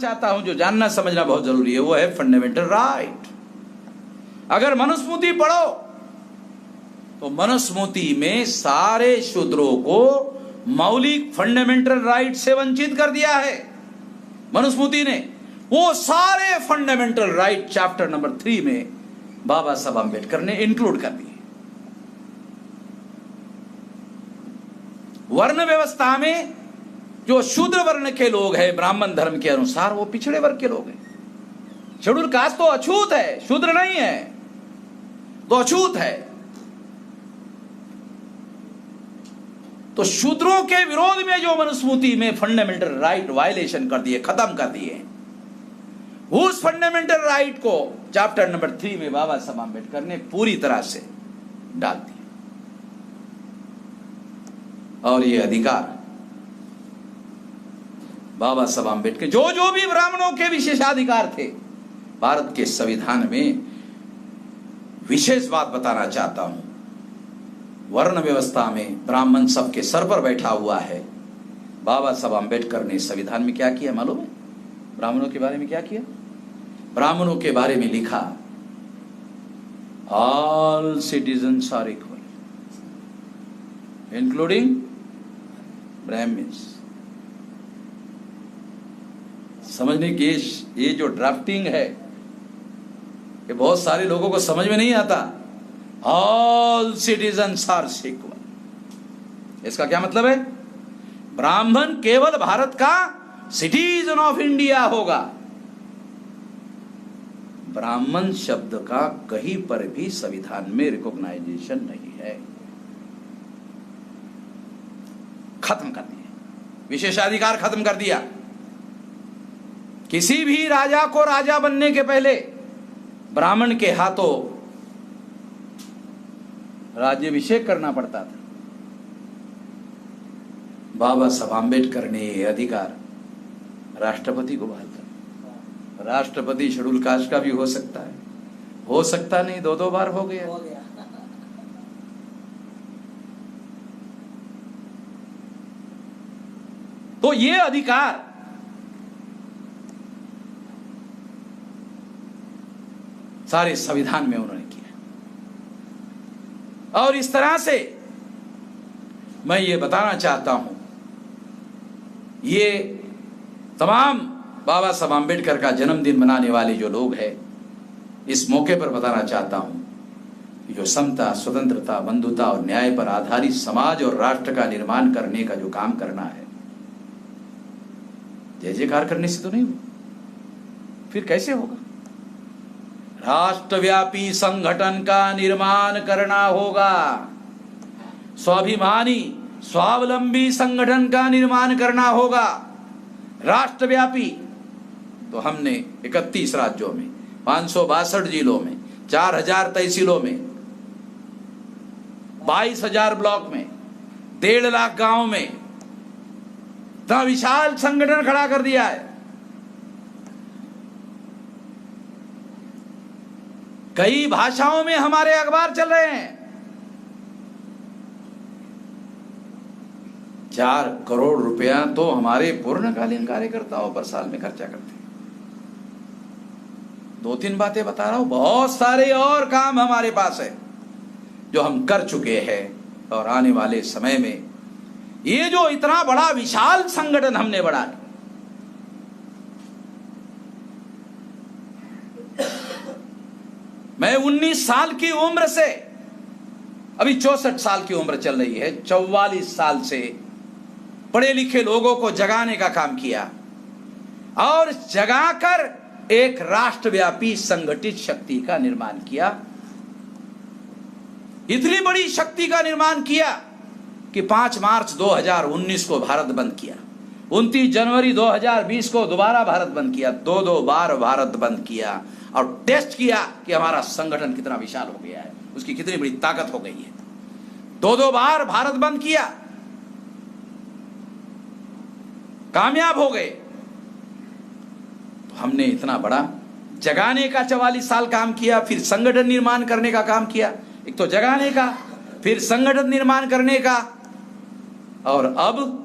चाहता हूं, जो जानना समझना बहुत जरूरी है, वो है फंडामेंटल राइट। अगर मनुस्मृति पढ़ो तो मनुस्मृति में सारे शूद्रों को मौलिक फंडामेंटल राइट से वंचित कर दिया है। मनुस्मृति ने वो सारे फंडामेंटल राइट चैप्टर नंबर 3 में बाबा साहब अम्बेडकर ने इंक्लूड कर दिए। वर्ण व्यवस्था में जो शूद्र वर्ण के लोग हैं ब्राह्मण धर्म के अनुसार, वो पिछड़े वर्ग के लोग हैं। शेड्यूल कास्ट तो अछूत है, शूद्र नहीं है, तो अछूत है। तो शूद्रों के विरोध में जो मनुस्मृति में फंडामेंटल राइट वायलेशन कर दिए, खत्म कर दिए, उस फंडामेंटल राइट को चैप्टर नंबर 3 में बाबा साहब अम्बेडकर ने पूरी तरह से डाल दिया। और ये अधिकार बाबा साहब अम्बेडकर, जो जो भी ब्राह्मणों के विशेषाधिकार थे, भारत के संविधान में विशेष बात बताना चाहता हूं, वर्ण व्यवस्था में ब्राह्मण सबके सर पर बैठा हुआ है। बाबा साहब अम्बेडकर ने संविधान में क्या किया मालूम है? ब्राह्मणों के बारे में क्या किया? ब्राह्मणों के बारे में लिखा, all citizens are equal including Brahmins. समझने की ये जो ड्राफ्टिंग है, ये बहुत सारे लोगों को समझ में नहीं आता। ऑल सिटीजन्स आर इक्वल, इसका क्या मतलब है? ब्राह्मण केवल भारत का सिटीजन ऑफ इंडिया होगा। ब्राह्मण शब्द का कहीं पर भी संविधान में रिकॉग्नाइजेशन नहीं है। खत्म कर दिया, विशेषाधिकार खत्म कर दिया। किसी भी राजा को राजा बनने के पहले ब्राह्मण के हाथों राज्याभिषेक करना पड़ता था। बाबा साहब अम्बेडकर ने यह अधिकार राष्ट्रपति को बहाल कर, राष्ट्रपति शेड्यूल कास्ट का भी हो सकता है, हो सकता नहीं, 2 बार हो गया। तो ये अधिकार सारे संविधान में उन्होंने किया। और इस तरह से मैं ये बताना चाहता हूं, ये तमाम बाबा साहब अम्बेडकर का जन्मदिन मनाने वाले जो लोग हैं, इस मौके पर बताना चाहता हूं कि जो समता, स्वतंत्रता, बंधुता और न्याय पर आधारित समाज और राष्ट्र का निर्माण करने का जो काम करना है, जय जयकार करने से तो नहीं होगा, फिर कैसे होगा? राष्ट्रव्यापी संगठन का निर्माण करना होगा, स्वाभिमानी स्वावलंबी संगठन का निर्माण करना होगा, राष्ट्रव्यापी। तो हमने 31 राज्यों में, 562 जिलों में, 4000 तहसीलों में, 22,000 ब्लॉक में, 1.5 लाख गांव में इतना विशाल संगठन खड़ा कर दिया है। कई भाषाओं में हमारे अखबार चल रहे हैं। 4 करोड़ रुपया तो हमारे पूर्णकालीन कार्यकर्ताओं पर साल में खर्चा करते हैं। 2-3 बातें बता रहा हूं, बहुत सारे और काम हमारे पास है जो हम कर चुके हैं। और आने वाले समय में ये जो इतना बड़ा विशाल संगठन हमने बढ़ाया, मैं 19 साल की उम्र से, अभी 64 साल की उम्र चल रही है, 44 साल से पढ़े लिखे लोगों को जगाने का काम किया और जगाकर एक राष्ट्रव्यापी संगठित शक्ति का निर्माण किया। इतनी बड़ी शक्ति का निर्माण किया कि 5 मार्च 2019 को भारत बंद किया, 29 जनवरी 2020 को दोबारा भारत बंद किया, 2 बार भारत बंद किया और टेस्ट किया कि हमारा संगठन कितना विशाल हो गया है, उसकी कितनी बड़ी ताकत हो गई है। 2 बार भारत बंद किया, कामयाब हो गए। तो हमने इतना बड़ा जगाने का 44 साल काम किया, फिर संगठन निर्माण करने का काम किया। एक तो जगाने का, फिर संगठन निर्माण करने का, और अब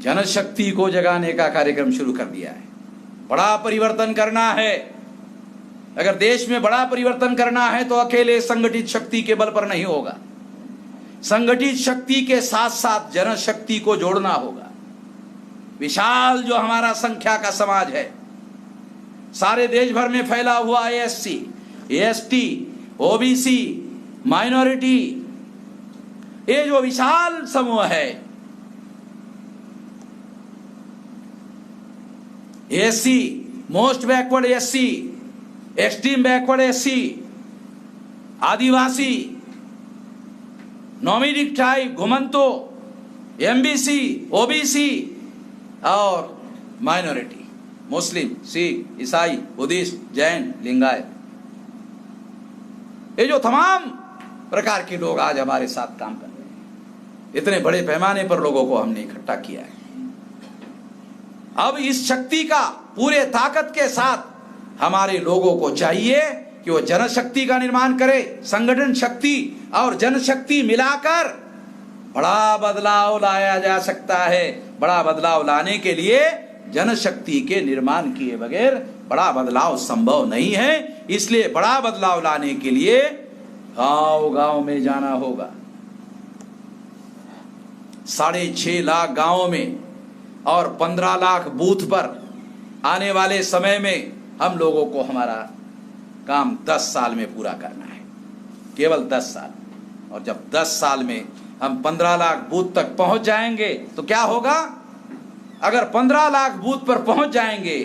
जनशक्ति को जगाने का कार्यक्रम शुरू कर दिया है। बड़ा परिवर्तन करना है, अगर देश में बड़ा परिवर्तन करना है तो अकेले संगठित शक्ति के बल पर नहीं होगा। संगठित शक्ति के साथ साथ जनशक्ति को जोड़ना होगा। विशाल जो हमारा संख्या का समाज है, सारे देश भर में फैला हुआ एससी, एसटी, ओबीसी, माइनॉरिटी, ये जो विशाल समूह है, SC, most backward SC, extreme backward SC, आदिवासी, नॉमिडिक ट्राइब, घुमंतो, एमबीसी, ओबीसी और माइनॉरिटी, मुस्लिम, सिख, ईसाई, बुद्धिस्ट, जैन, लिंगायत, ये जो तमाम प्रकार के लोग आज हमारे साथ काम कर रहे हैं, इतने बड़े पैमाने पर लोगों को हमने इकट्ठा किया है। अब इस शक्ति का पूरे ताकत के साथ हमारे लोगों को चाहिए कि वो जनशक्ति का निर्माण करे। संगठन शक्ति और जनशक्ति मिलाकर बड़ा बदलाव लाया जा सकता है। बड़ा बदलाव लाने के लिए जनशक्ति के निर्माण किए बगैर बड़ा बदलाव संभव नहीं है। इसलिए बड़ा बदलाव लाने के लिए गांव गांव में जाना होगा। 6.5 लाख गांवों में और 15 लाख बूथ पर आने वाले समय में हम लोगों को हमारा काम 10 साल में पूरा करना है, केवल 10 साल। और जब 10 साल में हम 15 लाख बूथ तक पहुंच जाएंगे तो क्या होगा? अगर 15 लाख बूथ पर पहुंच जाएंगे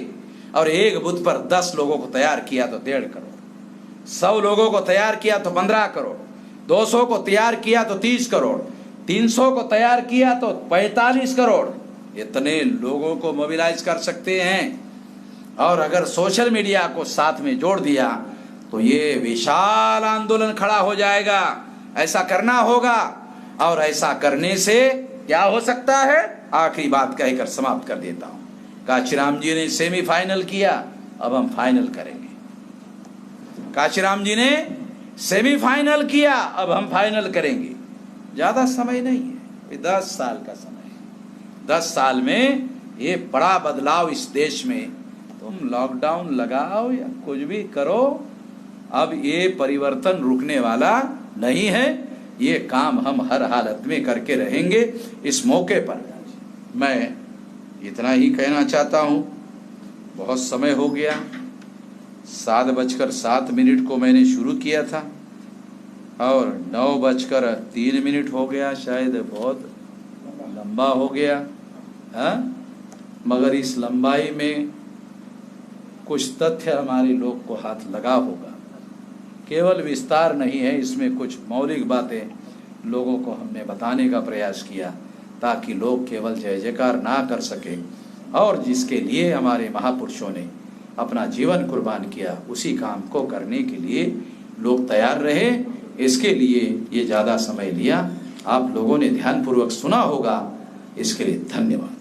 और एक बूथ पर 10 लोगों को तैयार किया तो 1.5 करोड़, 100 लोगों को तैयार किया तो 15 करोड़, 200 को तैयार किया तो 30 करोड़, 300 को तैयार किया तो 45 करोड़, इतने लोगों को मोबिलाइज कर सकते हैं। और अगर सोशल मीडिया को साथ में जोड़ दिया तो ये विशाल आंदोलन खड़ा हो जाएगा। ऐसा करना होगा और ऐसा करने से क्या हो सकता है, आखिरी बात कहकर समाप्त कर देता हूं। काशीराम जी ने सेमीफाइनल किया, अब हम फाइनल करेंगे। काशीराम जी ने सेमीफाइनल किया, अब हम फाइनल करेंगे। ज्यादा समय नहीं है, 10 साल का समय है। 10 साल में ये बड़ा बदलाव इस देश में, तुम लॉकडाउन लगाओ या कुछ भी करो, अब ये परिवर्तन रुकने वाला नहीं है। ये काम हम हर हालत में करके रहेंगे। इस मौके पर मैं इतना ही कहना चाहता हूँ। बहुत समय हो गया, 7:07 को मैंने शुरू किया था और 9:03 हो गया, शायद बहुत लंबा हो गया। मगर इस लंबाई में कुछ तथ्य हमारे लोग को हाथ लगा होगा। केवल विस्तार नहीं है, इसमें कुछ मौलिक बातें लोगों को हमने बताने का प्रयास किया ताकि लोग केवल जय जयकार ना कर सके, और जिसके लिए हमारे महापुरुषों ने अपना जीवन कुर्बान किया उसी काम को करने के लिए लोग तैयार रहे। इसके लिए ये ज़्यादा समय लिया। आप लोगों ने ध्यानपूर्वक सुना होगा, इसके लिए धन्यवाद।